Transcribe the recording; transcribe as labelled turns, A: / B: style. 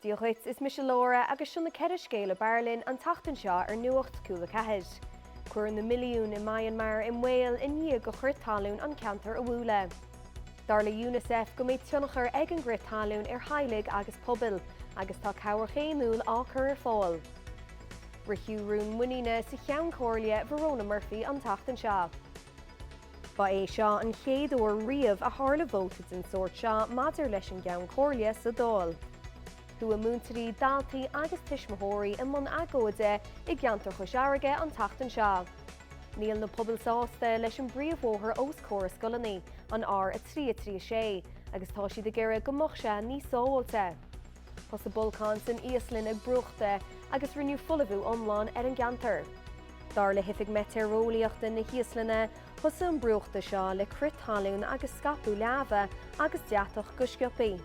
A: Diolch is mis Laura agus sin na ceir scéile Berlin an tatan seo ar nuacht Cúla4. Cuir na milliún in Myanmar in Wales in ní go chuir talún an ceantar a bhúla. Dar le UNICEF go méid tionachar ag an grit talún ar heilig agus pobil, agus tá cabhar chéimúil á chur ar fáil. Richiú rún muíine sa cheann cóirlia Verona Murphy an tatan seo. Ba é seo an chéadúir riamh a tharla vótaid in sort seo maidir leis an gceann cóirlia sa dál. Hu a múntarí daltaí agus tuismóirí in man agóide I gceantar chuisearige an tatan seo. Níl na pobl sásta leis an bríomhmhóthar os córas scoilní an ár a trí sé, agus tá siad a gcéire go mbeadh sé níos sábháilte. Pas a bolcán san Íoslinn ag bruachta agus rinneadh fullahú omláin ar an gceantar. Dar le hifig meteorólaíochta na Íoslanne thosa an bruachta seo le crit talún agus scapú leabhar agus deatoch go scioppaí.